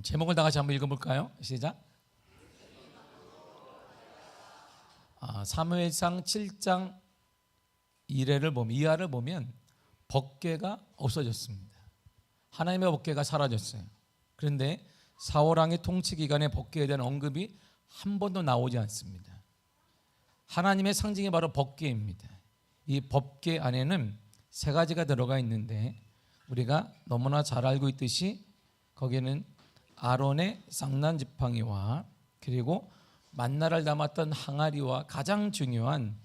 제목을 다 같이 한번 읽어볼까요? 시작. 사무엘상 7장 2화를 보면 법궤가 없어졌습니다. 하나님의 법궤가 사라졌어요. 그런데 사울왕의 통치 기간에 법궤에 대한 언급이 한 번도 나오지 않습니다. 하나님의 상징이 바로 법궤입니다. 이 법궤 안에는 세 가지가 들어가 있는데 우리가 너무나 잘 알고 있듯이 거기에는 아론의 쌍난 지팡이와 그리고 만나를 담았던 항아리와 가장 중요한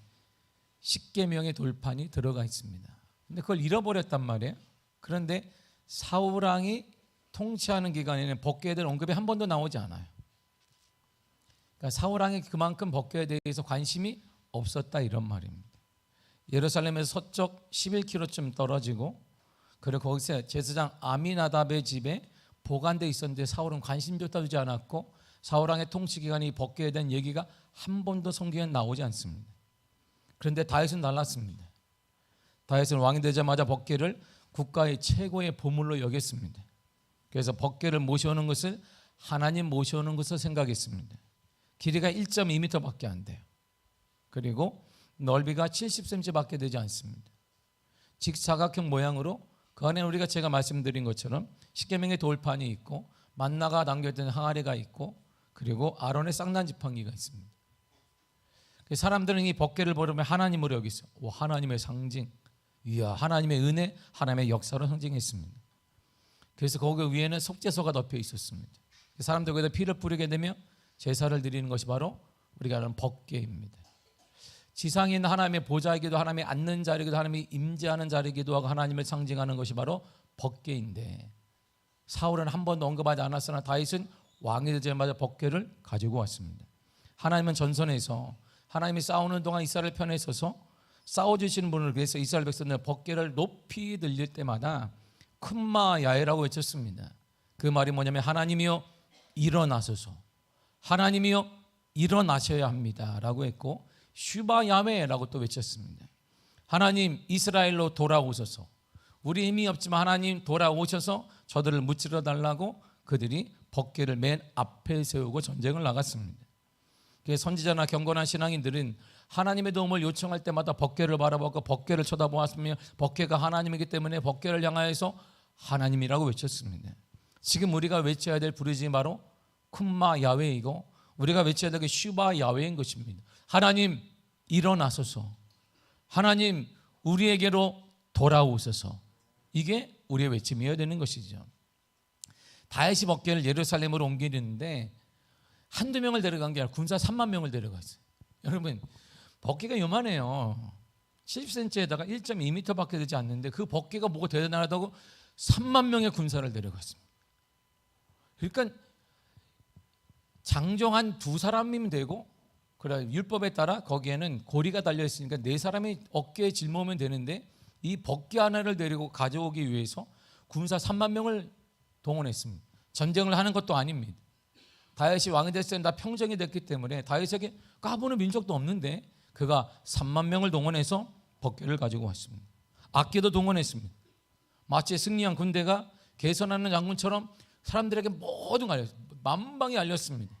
십계명의 돌판이 들어가 있습니다. 근데 그걸 잃어버렸단 말이에요. 그런데 사울왕이 통치하는 기간에는 법궤에 대한 언급이 한 번도 나오지 않아요. 그러니까 사울왕이 그만큼 법궤에 대해서 관심이 없었다 이런 말입니다. 예루살렘에서 서쪽 11km쯤 떨어지고 그리고 거기서 제사장 아미나답의 집에 보관되어 있었는데 사울은 관심조차 두지 않았고 사울왕의 통치 기간이 법궤에 대한 얘기가 한 번도 성경에 나오지 않습니다. 그런데 다윗은 달랐습니다. 다윗은 왕이 되자마자 법궤를 국가의 최고의 보물로 여겼습니다. 그래서 법궤를 모셔오는 것을 하나님 모셔오는 것으로 생각했습니다. 길이가 1.2m밖에 안 돼요. 그리고 넓이가 70cm밖에 되지 않습니다. 직사각형 모양으로 그 안에 우리가 제가 말씀드린 것처럼 십계명의 돌판이 있고 만나가 담겨있던 항아리가 있고 그리고 아론의 쌍난 지팡이가 있습니다. 사람들은 이 법궤를 보면 하나님으로 여기서 하나님의 상징, 이야 하나님의 은혜, 하나님의 역사로 상징했습니다. 그래서 거기 위에는 속죄소가 덮여 있었습니다. 사람들 거기다 피를 뿌리게 되면 제사를 드리는 것이 바로 우리가 아는 법궤입니다. 지상에 있는 하나님의 보좌이기도 하나님의 앉는 자리이기도 하나님이 임재하는 자리이기도 하고 하나님을 상징하는 것이 바로 법궤인데 사울은 한 번도 언급하지 않았으나 다윗은 왕이 되자마자 법궤를 가지고 왔습니다. 하나님은 전선에서 하나님이 싸우는 동안 이스라엘 편에 서서 싸워주시는 분을 위해서 이스라엘 백성들은 법궤를 높이 들릴 때마다 쿰마 야훼라고 외쳤습니다. 그 말이 뭐냐면 하나님이여 일어나소서, 하나님이여 일어나셔야 합니다 라고 했고 슈바 야훼라고 또 외쳤습니다. 하나님 이스라엘로 돌아오소서, 우리 힘이 없지만 하나님 돌아오셔서 저들을 무찌러 달라고 그들이 법궤를 맨 앞에 세우고 전쟁을 나갔습니다. 선지자나 경건한 신앙인들은 하나님의 도움을 요청할 때마다 법궤를 바라보고 법궤를 쳐다보았으며 법궤가 하나님이기 때문에 법궤를 향하여서 하나님이라고 외쳤습니다. 지금 우리가 외쳐야 될 부르짖음이 바로 쿰마 야훼이고 우리가 외쳐야 될 게 슈바 야훼인 것입니다. 하나님 일어나소서, 하나님 우리에게로 돌아오소서, 이게 우리의 외침이어야 되는 것이죠. 다윗이 법궤를 예루살렘으로 옮기는데 한두 명을 데려간 게 아니라 군사 3만 명을 데려갔어요. 여러분 법궤가 요만해요. 70cm에다가 1.2m밖에 되지 않는데 그 법궤가 뭐가 대단하다고 3만 명의 군사를 데려갔습니다. 그러니까 장정한 두 사람이면 되고 그래 율법에 따라 거기에는 고리가 달려 있으니까 네 사람이 어깨에 짊어오면 되는데 이 법궤 하나를 데리고 가져오기 위해서 군사 3만 명을 동원했습니다. 전쟁을 하는 것도 아닙니다. 다윗이 왕이 됐을 때는 다 평정이 됐기 때문에 다윗에게 까부는 민족도 없는데 그가 3만 명을 동원해서 법궤를 가지고 왔습니다. 악기도 동원했습니다. 마치 승리한 군대가 개선하는 장군처럼 사람들에게 모든 걸 만방에 알렸습니다.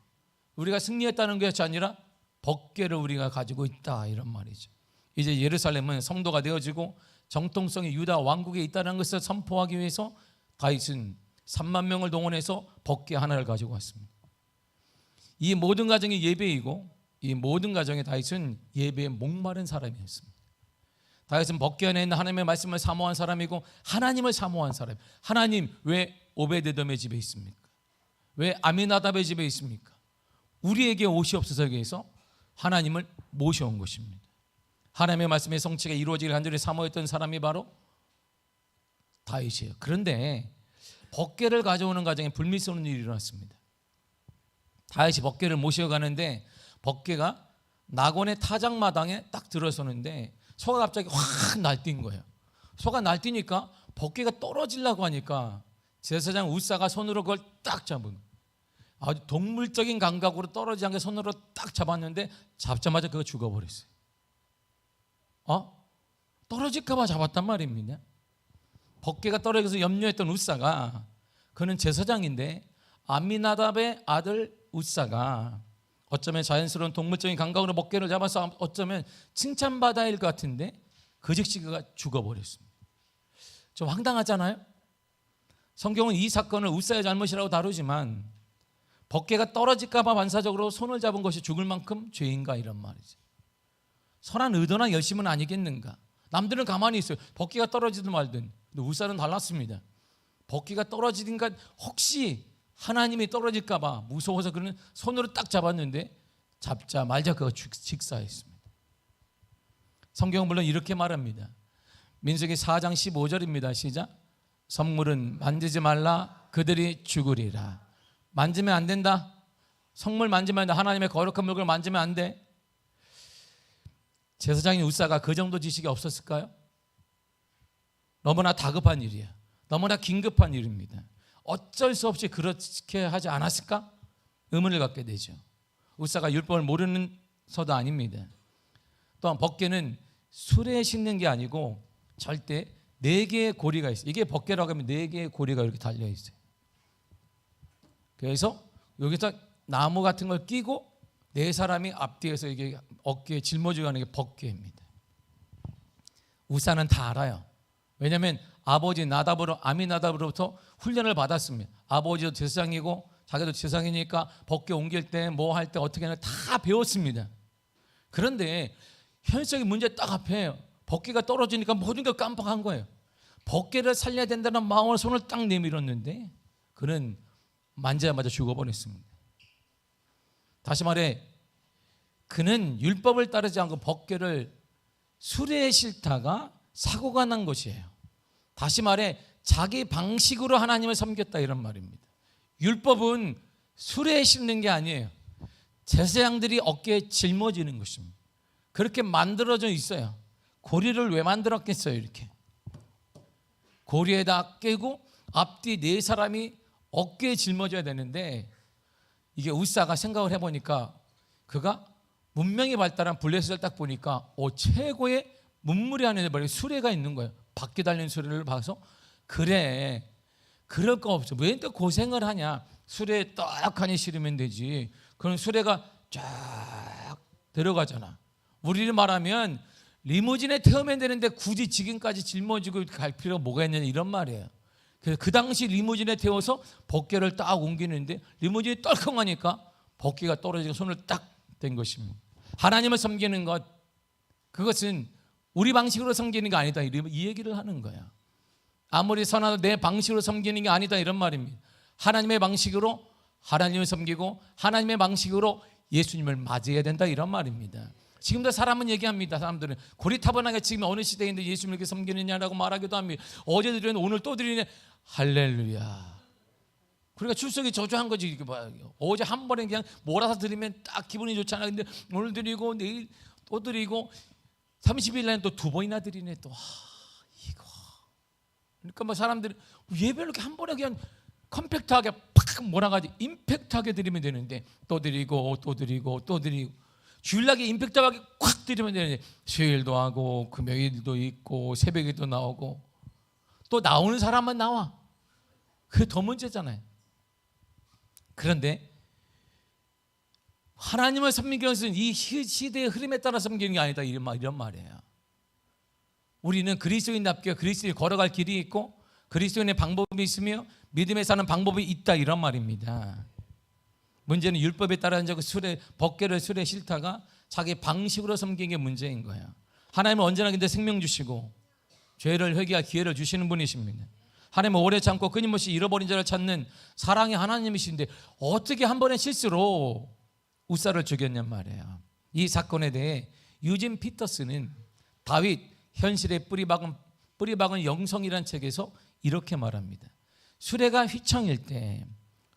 우리가 승리했다는 것이 아니라 법궤를 우리가 가지고 있다 이런 말이죠. 이제 예루살렘은 성도가 되어지고 정통성이 유다 왕국에 있다는 것을 선포하기 위해서 다윗은 3만 명을 동원해서 법궤 하나를 가지고 왔습니다. 이 모든 가정이 예배이고 이 모든 가정의 다윗은 예배에 목마른 사람이었습니다. 다윗은 법궤 안에 있는 하나님의 말씀을 사모한 사람이고 하나님을 사모한 사람. 하나님 왜 오베데돔의 집에 있습니까? 왜 아미나답의 집에 있습니까? 우리에게 오시옵소서 해서 하나님을 모셔온 것입니다. 하나님의 말씀의 성취가 이루어지길 간절히 사모했던 사람이 바로 다윗이에요. 그런데 법궤를 가져오는 과정에 불미스러운 일이 일어났습니다. 다윗이 법궤를 모셔가는데 법궤가 낙원의 타작마당에 딱 들어서는데 소가 갑자기 확 날뛴 거예요. 소가 날뛰니까 법궤가 떨어지려고 하니까 제사장 우사가 손으로 그걸 딱 잡은, 아주 동물적인 감각으로 떨어지지 않게 손으로 딱 잡았는데 잡자마자 그거 죽어버렸어요. 떨어질까 봐 잡았단 말입니다. 법궤가 떨어져서 염려했던 우사가, 그는 제사장인데 암미나답의 아들 우사가 어쩌면 자연스러운 동물적인 감각으로 먹개를 잡아서 어쩌면 칭찬받아야 할 것 같은데 그 즉시 그가 죽어버렸습니다. 좀 황당하잖아요. 성경은 이 사건을 우사의 잘못이라고 다루지만 벗개가 떨어질까 봐 반사적으로 손을 잡은 것이 죽을 만큼 죄인가 이런 말이죠. 선한 의도나 열심은 아니겠는가. 남들은 가만히 있어요. 벗개가 떨어지든 말든. 근데 우사는 달랐습니다. 벗개가 떨어지든가 혹시 하나님이 떨어질까 봐 무서워서 그는 손으로 딱 잡았는데 잡자마자 그가 직사했습니다. 성경은 물론 이렇게 말합니다. 민수기 4장 15절입니다. 시작. 성물은 만지지 말라 그들이 죽으리라. 만지면 안 된다. 성물 만지면 안 돼. 하나님의 거룩한 물건을 만지면 안 돼. 제사장인 우사가 그 정도 지식이 없었을까요? 너무나 다급한 일이야. 너무나 긴급한 일입니다. 어쩔 수 없이 그렇게 하지 않았을까? 의문을 갖게 되죠. 우사가 율법을 모르는서도 아닙니다. 또한 벗개는 수레에 싣는 게 아니고 절대 4개의 고리가 있어요. 이게 벗개라고 하면 4개의 고리가 이렇게 달려 있어요. 그래서 여기서 나무 같은 걸 끼고 4사람이 앞뒤에서 이게 어깨에 짊어지고 가는 게 벗개입니다. 우사는 다 알아요. 왜냐하면 아버지 아미나답으로부터 훈련을 받았습니다. 아버지도 제사장이고 자기도 제사장이니까 벗개 옮길 때 뭐 할 때 어떻게 하나 다 배웠습니다. 그런데 현실적인 문제 딱 앞에 벗개가 떨어지니까 모든 걸 깜빡한 거예요. 벗개를 살려야 된다는 마음으로 손을 딱 내밀었는데 그는 만지자마자 죽어버렸습니다. 다시 말해 그는 율법을 따르지 않고 벗개를 수레에 싣다가 사고가 난 것이에요. 다시 말해 자기 방식으로 하나님을 섬겼다 이런 말입니다. 율법은 수레에 싣는 게 아니에요. 제사장들이 어깨에 짊어지는 것입니다. 그렇게 만들어져 있어요. 고리를 왜 만들었겠어요? 이렇게 고리에다 깨고 앞뒤 4사람이 어깨에 짊어져야 되는데 이게 우사가 생각을 해보니까 그가 문명이 발달한 블레셋을 딱 보니까 최고의 문물이 안에 수레가 있는 거예요. 바퀴 달린 수레를 봐서 그래 그럴 거 없어. 왜 또 고생을 하냐. 수레에 떡하니 실으면 되지. 그럼 수레가 쫙 들어가잖아. 우리를 말하면 리무진에 태우면 되는데 굳이 지금까지 짊어지고 갈 필요가 뭐가 있느냐 이런 말이에요. 그래서 그 당시 리무진에 태워서 벗개를 딱 옮기는데 리무진이 떨컹하니까 벗개가 떨어지고 손을 딱 댄 것입니다. 하나님을 섬기는 것 그것은 우리 방식으로 섬기는 게 아니다 이 얘기를 하는 거야. 아무리 선하도 내 방식으로 섬기는 게 아니다 이런 말입니다. 하나님의 방식으로 하나님을 섬기고 하나님의 방식으로 예수님을 맞이해야 된다 이런 말입니다. 지금도 사람은 얘기합니다. 사람들은 고리타분하게 지금 어느 시대인데 예수님을 이렇게 섬기느냐라고 말하기도 합니다. 어제 드리는 오늘 또 드리네. 할렐루야. 그러니까 출석이 저조한 거지. 이렇게 봐요. 어제 한 번에 그냥 몰아서 드리면 딱 기분이 좋잖아. 근데 오늘 드리고 내일 또 드리고 30일 날엔 또 2번이나 드리네. 또 이거. 그러니까 뭐 사람들이 예배를 이렇게 한 번에 그냥 컴팩트하게 팍 몰아가지고 임팩트하게 드리면 되는데 또 드리고 또 드리고 또 드리고 주일날에 임팩트하게 콱 드리면 되는데 수요일도 하고 금요일도 있고 새벽에도 나오고 또 나오는 사람만 나와. 그게 더 문제잖아요. 그런데 하나님을 섬기는 것은 이 시대의 흐름에 따라 섬기는 게 아니다 이런 말이에요. 우리는 그리스도인답게 그리스도인이 걸어갈 길이 있고 그리스도인의 방법이 있으며 믿음에 사는 방법이 있다 이런 말입니다. 문제는 율법에 따라 이제 벗개를 수레에 싣다가 자기 방식으로 섬기는 게 문제인 거예요. 하나님은 언제나 근데 생명 주시고 죄를 회개할 기회를 주시는 분이십니다. 하나님은 오래 참고 끊임없이 잃어버린 자를 찾는 사랑의 하나님이신데 어떻게 한 번의 실수로 우사를 죽였냔 말이에요. 이 사건에 대해 유진 피터스는 다윗 현실의 뿌리박은 영성이라는 책에서 이렇게 말합니다. 수레가 휘청일 때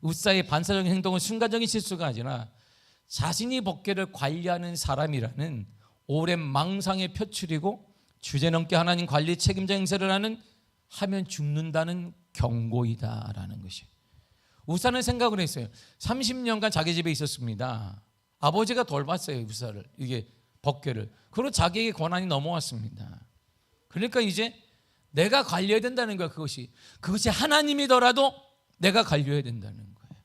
우사의 반사적인 행동은 순간적인 실수가 아니라 자신이 벗개를 관리하는 사람이라는 오랜 망상의 표출이고 주제넘게 하나님 관리 책임자 행세를 하면 죽는다는 경고이다라는 것이. 우사는 생각을 했어요. 30년간 자기 집에 있었습니다. 아버지가 돌봤어요. 우사를 이게 벗개를. 그리고 자기에게 권한이 넘어왔습니다. 그러니까 이제 내가 관리해야 된다는 거야. 그것이 하나님이더라도 내가 관리해야 된다는 거예요.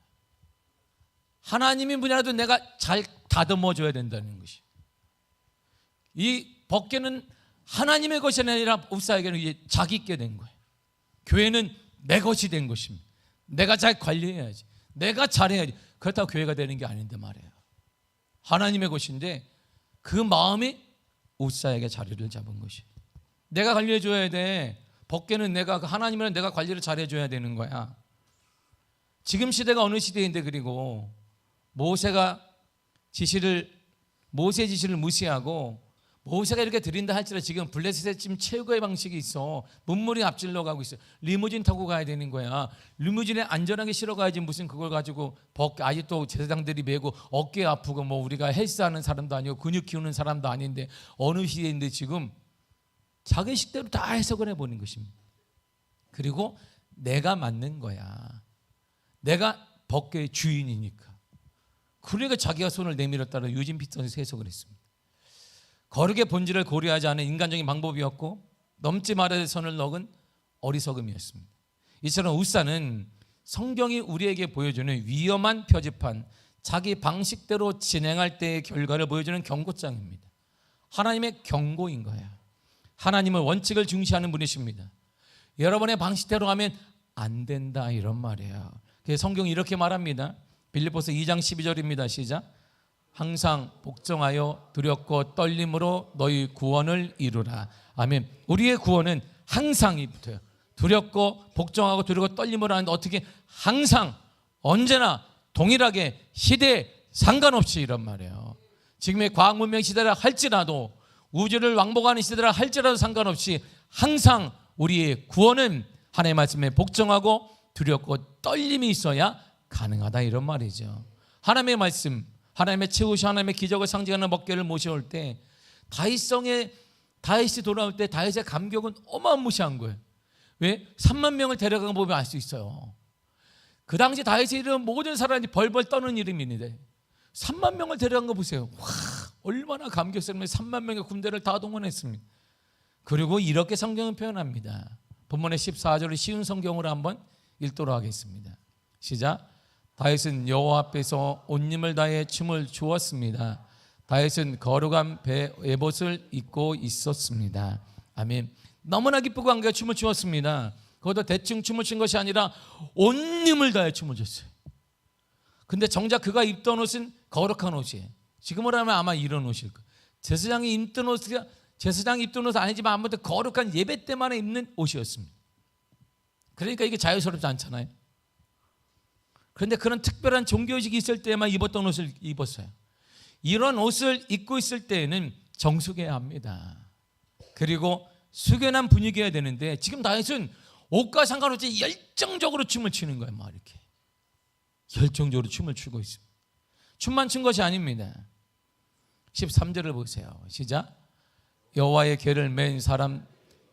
하나님이 뭐냐도 내가 잘 다듬어 줘야 된다는 것이. 이 법궤는 하나님의 것이 아니라 옵사에게는 이제 자기 게 된 거예요. 교회는 내 것이 된 것입니다. 내가 잘 관리해야지, 내가 잘해야지. 그렇다고 교회가 되는 게 아닌데 말이에요. 하나님의 것인데 그 마음이 옵사에게 자리를 잡은 것이. 내가 관리해 줘야 돼. 법궤는 내가, 하나님은 내가 관리를 잘해 줘야 되는 거야. 지금 시대가 어느 시대인데, 그리고 모세의 지시를 무시하고, 모세가 이렇게 드린다 할지라도 지금 블레셋의 지금 최고의 방식이 있어. 문물이 앞질러 가고 있어. 리무진 타고 가야 되는 거야. 리무진에 안전하게 실어 가야지 무슨 그걸 가지고 아직도 제사장들이 메고 어깨 아프고 뭐 우리가 헬스하는 사람도 아니고 근육 키우는 사람도 아닌데 어느 시대인데 지금 자기 식대로 다 해석을 해보는 것입니다. 그리고 내가 맞는 거야. 내가 법궤의 주인이니까. 그러니까 자기가 손을 내밀었다는 유진 피터에서 해석을 했습니다. 거룩의 본질을 고려하지 않은 인간적인 방법이었고 넘지 말아야 될 선을 넘은 어리석음이었습니다. 이처럼 웃사는 성경이 우리에게 보여주는 위험한 표지판, 자기 방식대로 진행할 때의 결과를 보여주는 경고장입니다. 하나님의 경고인 거예요. 하나님은 원칙을 중시하는 분이십니다. 여러분의 방식대로 하면 안 된다, 이런 말이에요. 그래서 성경이 이렇게 말합니다. 빌립보서 2장 12절입니다. 시작. 항상 복종하여 두렵고 떨림으로 너희 구원을 이루라. 아멘. 우리의 구원은 항상이 붙어요. 두렵고 복종하고 두렵고 떨림으로 하는데 어떻게 항상 언제나 동일하게 시대에 상관없이, 이런 말이에요. 지금의 과학문명 시대라 할지라도, 우주를 왕복하는 시대라 할지라도 상관없이 항상 우리의 구원은 하나님의 말씀에 복종하고 두렵고 떨림이 있어야 가능하다, 이런 말이죠. 하나님의 말씀, 하나님의 채우시, 하나님의 기적을 상징하는 법궤를 모셔올 때 다윗이 돌아올 때 다윗의 감격은 어마무시한 거예요. 왜? 3만 명을 데려간 거 보면 알 수 있어요. 그 당시 다윗의 이름은 모든 사람이 벌벌 떠는 이름인데 3만 명을 데려간 거 보세요. 와, 얼마나 감격스러우면 3만 명의 군대를 다 동원했습니다. 그리고 이렇게 성경은 표현합니다. 본문의 14절을 쉬운 성경으로 한번 읽도록 하겠습니다. 시작. 다윗은 여호와 앞에서 온 힘을 다해 춤을 추었습니다. 다윗은 거룩한 에봇을 입고 있었습니다. 아멘. 너무나 기쁘고 감격에 춤을 추었습니다. 그것도 대충 춤을 춘 것이 아니라 온 힘을 다해 춤을 췄어요. 근데 정작 그가 입던 옷은 거룩한 옷이에요. 지금으로 하면 아마 이런 옷일 거예요. 제사장이 입던 옷은 아니지만 아무튼 거룩한 예배 때만 입는 옷이었습니다. 그러니까 이게 자유스럽지 않잖아요. 그런데 그런 특별한 종교의식이 있을 때만 입었던 옷을 입었어요. 이런 옷을 입고 있을 때에는 정숙해야 합니다. 그리고 숙연한 분위기여야 되는데 지금 다윗은 옷과 상관없이 열정적으로 춤을 추는 거예요. 막 이렇게 열정적으로 춤을 추고 있습니다. 춤만 춘 것이 아닙니다. 13절을 보세요. 시작. 여호와의 궤를 맨 사람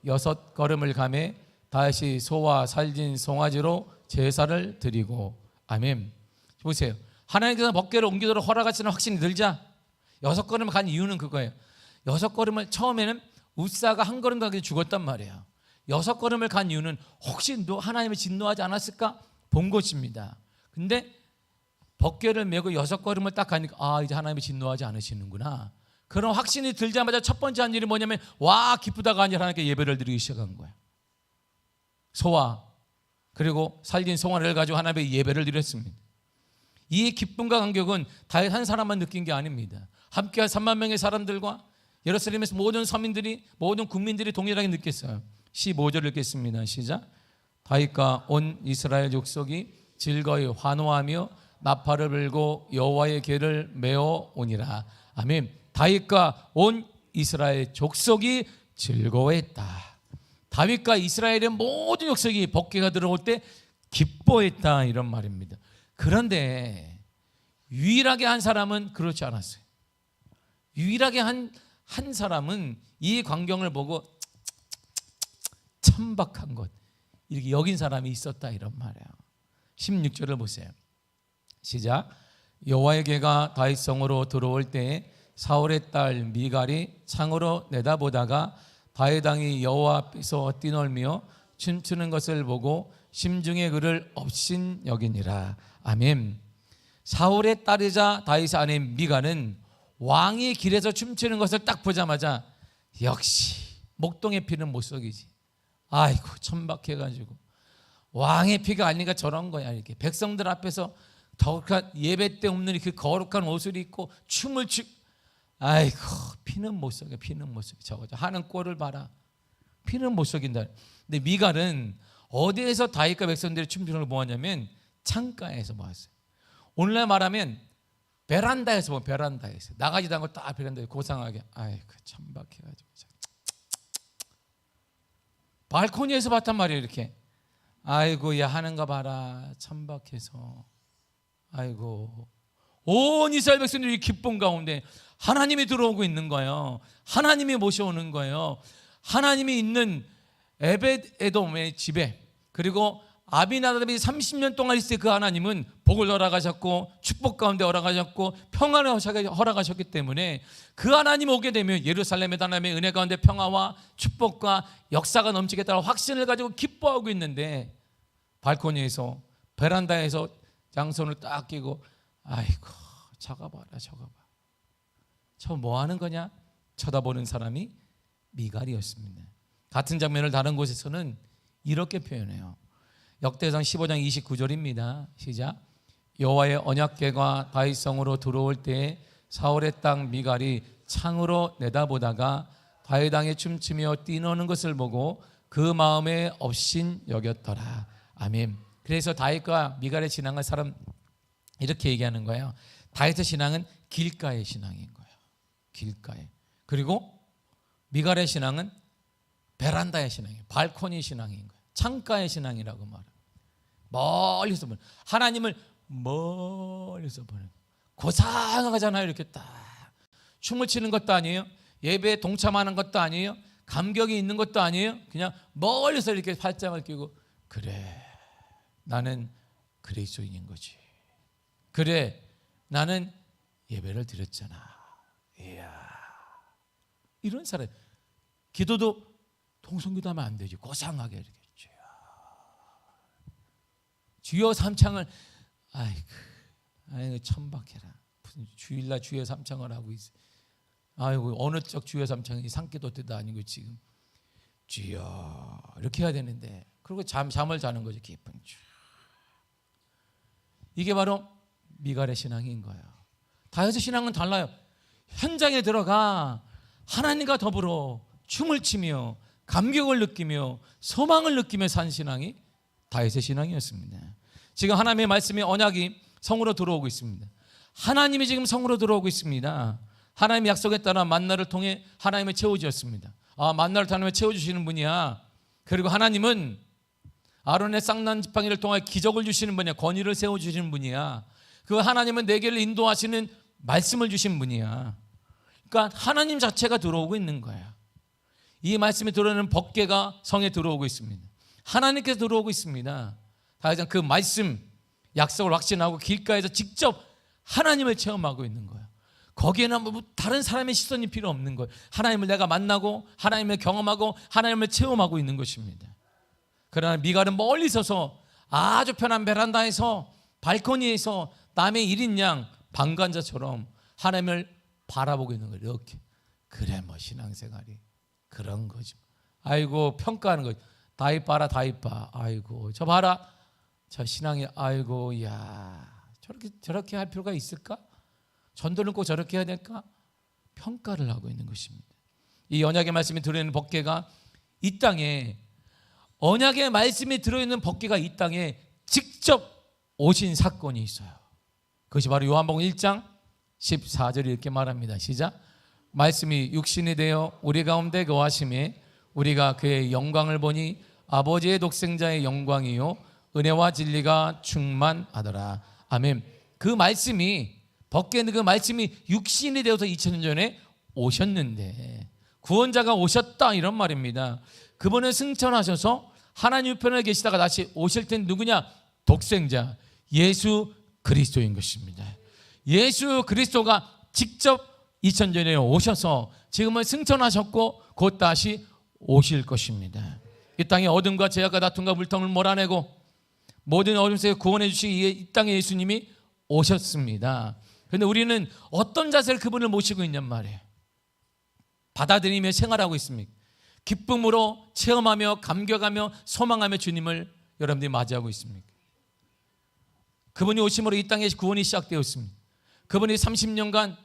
6걸음을 가매 다윗이 소와 살진 송아지로 제사를 드리고. 아멘. 보세요. 하나님께서 법궤를 옮기도록 허락하시는 확신이 들자 6걸음을 간 이유는 그거예요. 6걸음을 처음에는 웃사가 한 걸음 가게 죽었단 말이에요. 6걸음을 간 이유는 혹시 하나님을 진노하지 않았을까 본 것입니다. 근데 법궤를 메고 6걸음을 딱 가니까 이제 하나님이 진노하지 않으시는구나. 그런 확신이 들자마자 첫 번째 한 일이 뭐냐면 와 기쁘다가 아니라 하나님께 예배를 드리기 시작한 거예요. 소와 그리고 살긴 송아지를 가지고 하나님의 예배를 드렸습니다. 이 기쁨과 감격은 다윗 한 사람만 느낀 게 아닙니다. 함께한 3만 명의 사람들과 예루살렘에서 모든 서민들이, 모든 국민들이 동일하게 느꼈어요. 15절 읽겠습니다. 시작. 다윗과 온 이스라엘 족속이 즐거이 환호하며 나팔을 불고 여호와의 궤를 메어 오니라. 아멘. 다윗과 온 이스라엘 족속이 즐거워했다. 다윗과 이스라엘의 모든 족속이 법궤가 들어올 때 기뻐했다, 이런 말입니다. 그런데 유일하게 한 사람은 그렇지 않았어요. 유일하게 한 사람은 이 광경을 보고 천박한 것 이렇게 여긴 사람이 있었다, 이런 말이에요. 16절을 보세요. 시작. 여호와의 궤가 다윗 성으로 들어올 때 사울의 딸 미갈이 창으로 내다보다가 다윗 왕이 여호와 앞에서 뛰놀며 춤추는 것을 보고 심중에 그를 업신 여기니라. 아멘. 사울의 딸이자 다윗의 아내 미갈은 왕이 길에서 춤추는 것을 딱 보자마자 역시 목동의 피는 못 속이지. 아이고 천박해가지고 왕의 피가 아니니까 저런 거야. 이렇게 백성들 앞에서 더욱한 예배 때 없는 그 거룩한 옷을 입고 춤을 아이고 피는 못 속여. 피는 못 속여. 저거 하는 꼴을 봐라. 피는 못 속인다. 근데 미갈은 어디에서 다윗과 백성들의 춤추는 걸 모았냐면 창가에서 모았어요. 오늘날 말하면 베란다에서 뭐 베란다에서 나가지도 않고 딱 베란다에 고상하게 아이고 천박해가지고 발코니에서 봤단 말이에요. 이렇게 아이고 야 하는 거 봐라 천박해서. 아이고 온 이스라엘 백성들이 기쁨 가운데 하나님이 들어오고 있는 거예요. 하나님이 모셔오는 거예요. 하나님이 있는 에벳에돔의 집에, 그리고 아비나답이 30년 동안 있을 때 그 하나님은 복을 허락하셨고 축복 가운데 허락하셨고 평안을 허락하셨기 때문에 그 하나님 오게 되면 예루살렘의 하나님의 은혜 가운데 평화와 축복과 역사가 넘치겠다는 확신을 가지고 기뻐하고 있는데 발코니에서 베란다에서 양손을 딱 끼고 아이고 저거 봐라 저거 봐. 저 뭐 하는 거냐? 쳐다보는 사람이 미갈이었습니다. 같은 장면을 다른 곳에서는 이렇게 표현해요. 역대상 15장 29절입니다. 시작. 여호와의 언약궤가 다윗성으로 들어올 때에 사울의 땅 미갈이 창으로 내다보다가 다윗 왕이 춤추며 뛰노는 것을 보고 그 마음에 업신 여겼더라. 아멘. 그래서 다윗과 미갈의 신앙을 사람 이렇게 얘기하는 거예요. 다윗의 신앙은 길가의 신앙인 거예요. 길가에. 그리고 미갈의 신앙은 베란다의 신앙이에요. 발코니 신앙인 거예요. 창가의 신앙이라고 말해요. 멀리서 보는, 하나님을 멀리서 보는. 고상하잖아요. 이렇게 딱 춤을 추는 것도 아니에요. 예배에 동참하는 것도 아니에요. 감격이 있는 것도 아니에요. 그냥 멀리서 이렇게 팔짱을 끼고 그래 나는 그리스도인인 거지. 그래 나는 예배를 드렸잖아. 이야 이런 사람. 기도도 통성기도 하면 안 되지. 고상하게 이렇게 주여 삼창을 아이고 천박해라. 주일날 주여 삼창을 하고 있어. 아이고 어느 쪽 주여 삼창이 산기도 때도 아니고 지금 주여 이렇게 해야 되는데 그리고 잠을 자는 거죠. 깊은 이게 바로 미갈의 신앙인 거예요. 다윗의 신앙은 달라요. 현장에 들어가 하나님과 더불어 춤을 추며 감격을 느끼며 소망을 느끼며 산 신앙이 다윗의 신앙이었습니다. 지금 하나님의 말씀의 언약이 성으로 들어오고 있습니다. 하나님이 지금 성으로 들어오고 있습니다. 하나님의 약속에 따라 만나를 통해 하나님을 채워주셨습니다. 만나를 하나님을 채워주시는 분이야. 그리고 하나님은 아론의 쌍난 지팡이를 통해 기적을 주시는 분이야. 권위를 세워주시는 분이야. 그 하나님은 내게를 인도하시는 말씀을 주신 분이야. 그러니까 하나님 자체가 들어오고 있는 거야. 이 말씀이 들어오는 법궤가 성에 들어오고 있습니다. 하나님께서 들어오고 있습니다. 다윗은 그 말씀 약속을 확신하고 길가에서 직접 하나님을 체험하고 있는 거예요. 거기에는 뭐 다른 사람의 시선이 필요 없는 거예요. 하나님을 내가 만나고 하나님을 경험하고 하나님을 체험하고 있는 것입니다. 그러나 미갈은 멀리 서서 아주 편한 베란다에서 발코니에서 남의 1인 양 방관자처럼 하나님을 바라보고 있는 거예요. 이렇게. 그래 뭐 신앙생활이 그런 거죠. 아이고 평가하는 거죠. 다윗 봐라 다윗 봐. 아이고 저 봐라 저 신앙이 아이고 야 저렇게 할 필요가 있을까? 전도는 꼭 저렇게 해야 될까? 평가를 하고 있는 것입니다. 이 언약의 말씀이 들어있는 법궤가 이 땅에 언약의 말씀이 들어있는 법궤가 이 땅에 직접 오신 사건이 있어요. 그것이 바로 요한복음 1장 14절이 이렇게 말합니다. 시작. 말씀이 육신이 되어 우리 가운데 거하심에 우리가 그의 영광을 보니 아버지의 독생자의 영광이요 은혜와 진리가 충만하더라. 아멘. 그 말씀이 법궤는 그 말씀이 육신이 되어서 2000년 전에 오셨는데 구원자가 오셨다 이런 말입니다. 그분을 승천하셔서 하나님 우편에 계시다가 다시 오실 땐 누구냐? 독생자 예수 그리스도인 것입니다. 예수 그리스도가 직접 2000년 전에 오셔서 지금은 승천하셨고 곧 다시 오실 것입니다. 이 땅의 어둠과 죄악과 다툼과 물통을 몰아내고 모든 어둠 속에 구원해 주시기 위해 이 땅에 예수님이 오셨습니다. 그런데 우리는 어떤 자세를 그분을 모시고 있냔 말이에요. 받아들이며 생활하고 있습니까? 기쁨으로 체험하며 감격하며 소망하며 주님을 여러분들이 맞이하고 있습니까? 그분이 오심으로 이 땅에 구원이 시작되었습니다. 그분이 30년간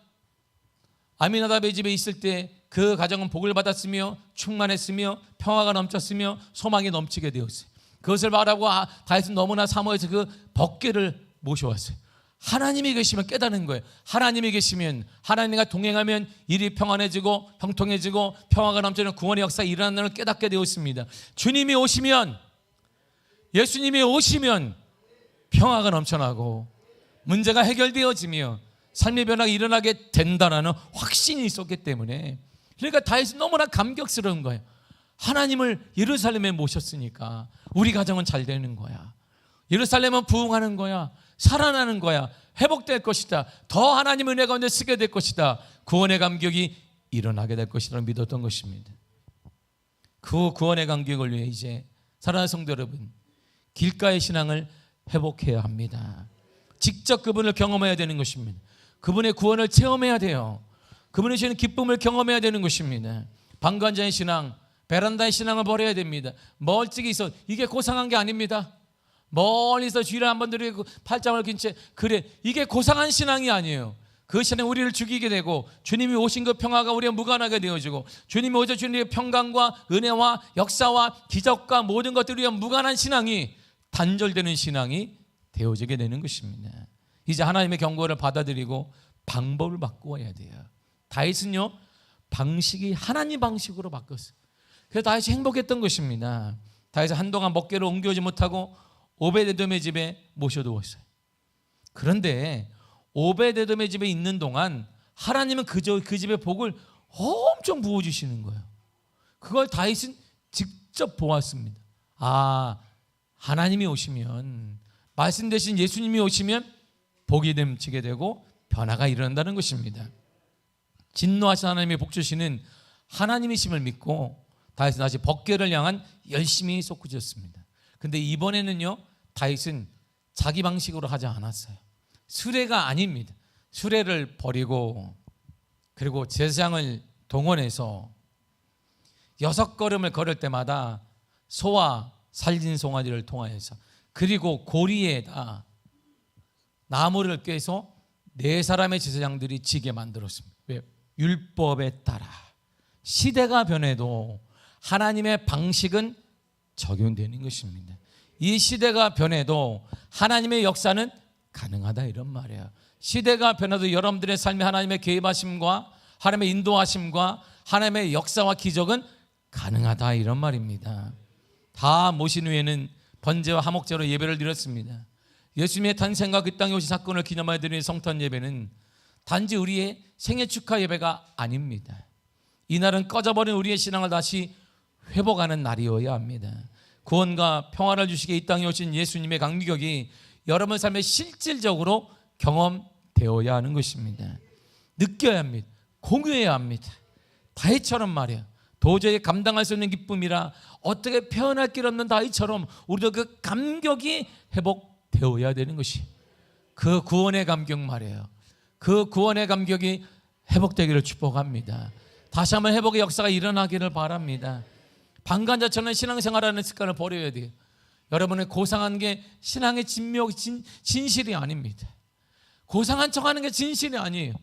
아미나답의 집에 있을 때 그 가정은 복을 받았으며 충만했으며 평화가 넘쳤으며 소망이 넘치게 되었어요. 그것을 말하고 다윗은 너무나 사모해서 그 법궤를 모셔왔어요. 하나님이 계시면 깨닫는 거예요. 하나님이 계시면, 하나님과 동행하면 일이 평안해지고 형통해지고 평화가 넘치는 구원의 역사가 일어나는 걸 깨닫게 되었습니다. 주님이 오시면, 예수님이 오시면 평화가 넘쳐나고 문제가 해결되어지며 삶의 변화가 일어나게 된다는 확신이 있었기 때문에, 그러니까 다윗은 너무나 감격스러운 거예요. 하나님을 예루살렘에 모셨으니까 우리 가정은 잘 되는 거야. 예루살렘은 부흥하는 거야. 살아나는 거야. 회복될 것이다. 더 하나님 은혜 가운데 쓰게 될 것이다. 구원의 감격이 일어나게 될 것이라고 믿었던 것입니다. 그 구원의 감격을 위해 이제 사랑하는 성도 여러분, 길가의 신앙을 회복해야 합니다. 직접 그분을 경험해야 되는 것입니다. 그분의 구원을 체험해야 돼요. 그분의 주시는 기쁨을 경험해야 되는 것입니다. 방관자의 신앙, 베란다의 신앙을 버려야 됩니다. 멀찍이 있어, 이게 고상한 게 아닙니다. 멀리서 주일에 한번 드리고 팔짱을 낀 채, 그래, 이게 고상한 신앙이 아니에요. 그 신앙이 우리를 죽이게 되고, 주님이 오신 그 평화가 우리가 무관하게 되어지고, 주님이 오셔 주님의 평강과 은혜와 역사와 기적과 모든 것들이 무관한 신앙이 단절되는 신앙이 되어지게 되는 것입니다. 이제 하나님의 경고를 받아들이고 방법을 바꾸어야 돼요. 다윗은요, 방식이 하나님 방식으로 바뀌었어요. 그래서 다윗이 행복했던 것입니다. 다윗은 한동안 먹개를 옮겨오지 못하고 오베데돔의 집에 모셔두었어요. 그런데 오베데돔의 집에 있는 동안 하나님은 그 집의 복을 엄청 부어주시는 거예요. 그걸 다윗은 직접 보았습니다. 아, 하나님이 오시면, 말씀되신 예수님이 오시면 복이 넘치게 되고 변화가 일어난다는 것입니다. 진노하신 하나님의 복 주시는 하나님이심을 믿고 다윗은 다시 법궤를 향한 열심히 솟구쳤습니다. 그런데 이번에는요, 다윗은 자기 방식으로 하지 않았어요. 수레가 아닙니다. 수레를 버리고, 그리고 제사장을 동원해서 6걸음을 걸을 때마다 소와 살진 송아지를 통하여서, 그리고 고리에다 나무를 꿰서 4사람의 제사장들이 지게 만들었습니다. 왜? 율법에 따라. 시대가 변해도 하나님의 방식은 적용되는 것입니다. 이 시대가 변해도 하나님의 역사는 가능하다, 이런 말이에요. 시대가 변해도 여러분들의 삶에 하나님의 개입하심과 하나님의 인도하심과 하나님의 역사와 기적은 가능하다, 이런 말입니다. 다 모신 후에는 번제와 화목제로 예배를 드렸습니다. 예수님의 탄생과 그 땅에 오신 사건을 기념하여 드리는 성탄 예배는 단지 우리의 생애 축하 예배가 아닙니다. 이날은 꺼져버린 우리의 신앙을 다시 회복하는 날이어야 합니다. 구원과 평화를 주시게 이 땅에 오신 예수님의 감격이 여러분 삶에 실질적으로 경험되어야 하는 것입니다. 느껴야 합니다. 공유해야 합니다. 다윗처럼 말이야, 도저히 감당할 수 없는 기쁨이라 어떻게 표현할 길 없는 다윗처럼 우리도 그 감격이 회복되어야 되는 것이, 그 구원의 감격 말이에요. 그 구원의 감격이 회복되기를 축복합니다. 다시 한번 회복의 역사가 일어나기를 바랍니다. 방관자처럼 신앙생활하는 습관을 버려야 돼요. 여러분의 고상한 게 신앙의 진실이 아닙니다. 고상한 척하는 게 진실이 아니에요.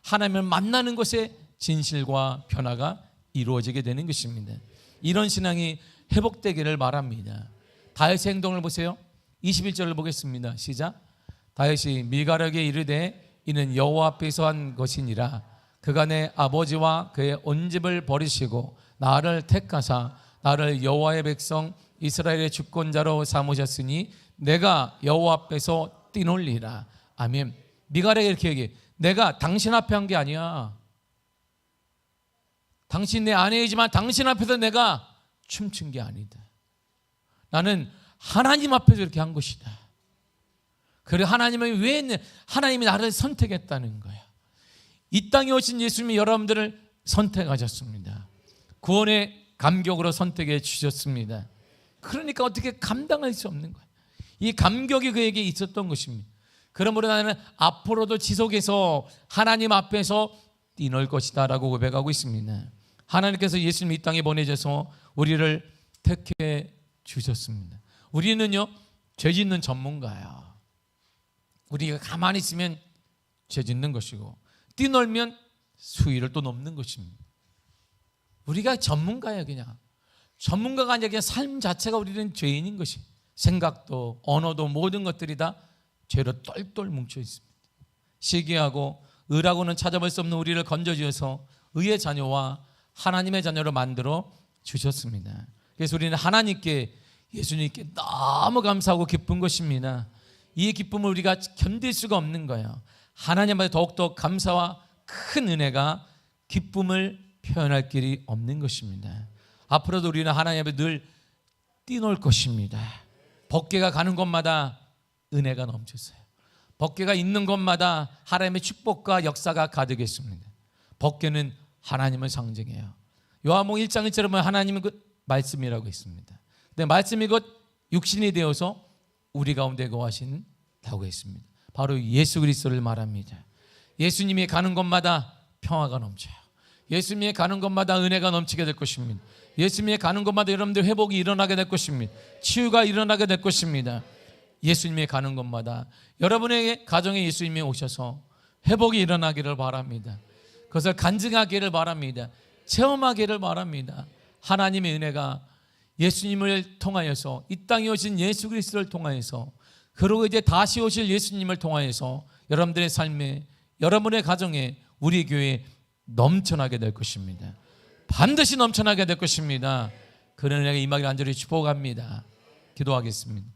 하나님을 만나는 것에 진실과 변화가 이루어지게 되는 것입니다. 이런 신앙이 회복되기를 바랍니다. 다윗의 행동을 보세요. 21절을 보겠습니다. 시작. 다윗이 미갈에게 이르되 이는 여호와 앞에서 한 것이니라. 그가 내 아버지와 그의 온 집을 버리시고 나를 택하사 나를 여호와의 백성 이스라엘의 주권자로 삼으셨으니 내가 여호와 앞에서 뛰놀리라. 아멘. 미갈에게 이렇게 얘기해. 내가 당신 앞에 한 게 아니야. 당신 내 아내이지만 당신 앞에서 내가 춤춘 게 아니다. 나는 하나님 앞에서 이렇게 한 것이다. 그래, 하나님은 왜 하나님이 나를 선택했다는 거야. 이 땅에 오신 예수님이 여러분들을 선택하셨습니다. 구원의 감격으로 선택해 주셨습니다. 그러니까 어떻게 감당할 수 없는 거예요. 이 감격이 그에게 있었던 것입니다. 그러므로 나는 앞으로도 지속해서 하나님 앞에서 뛰놀 것이다 라고 고백하고 있습니다. 하나님께서 예수님 이 땅에 보내셔서 우리를 택해 주셨습니다. 우리는요, 죄 짓는 전문가예요. 우리가 가만히 있으면 죄 짓는 것이고, 뛰놀면 수위를 또 넘는 것입니다. 우리가 전문가예요. 그냥 전문가가 아니라 그냥 삶 자체가 우리는 죄인인 것이, 생각도 언어도 모든 것들이 다 죄로 똘똘 뭉쳐 있습니다. 시기하고 의라고는 찾아볼 수 없는 우리를 건져주셔서 의의 자녀와 하나님의 자녀로 만들어 주셨습니다. 그래서 우리는 하나님께, 예수님께 너무 감사하고 기쁜 것입니다. 이 기쁨을 우리가 견딜 수가 없는 거예요. 하나님 앞에 더욱더 감사와 큰 은혜가 기쁨을 표현할 길이 없는 것입니다. 앞으로도 우리는 하나님 앞에 늘 뛰놀 것입니다. 법궤가 가는 곳마다 은혜가 넘쳤어요. 법궤가 있는 곳마다 하나님의 축복과 역사가 가득했습니다. 법궤는 하나님을 상징해요. 요한복음 1장 1절에 보면 하나님은 그 말씀이라고 했습니다. 근데 말씀이 곧 육신이 되어서 우리 가운데 거하신다고 했습니다. 바로 예수 그리스도를 말합니다. 예수님이 가는 곳마다 평화가 넘쳐요. 예수님이 가는 곳마다 은혜가 넘치게 될 것입니다. 예수님이 가는 곳마다 여러분들 회복이 일어나게 될 것입니다. 치유가 일어나게 될 것입니다. 예수님이 가는 곳마다 여러분의 가정에 예수님이 오셔서 회복이 일어나기를 바랍니다. 그것을 간증하기를 바랍니다. 체험하기를 바랍니다. 하나님의 은혜가 예수님을 통하여서, 이 땅에 오신 예수 그리스도를 통하여서, 그리고 이제 다시 오실 예수님을 통하여서 여러분들의 삶에, 여러분의 가정에, 우리 교회에 넘쳐나게 될 것입니다. 반드시 넘쳐나게 될 것입니다. 그런 은혜가 임하기를 간절히 축복합니다. 기도하겠습니다.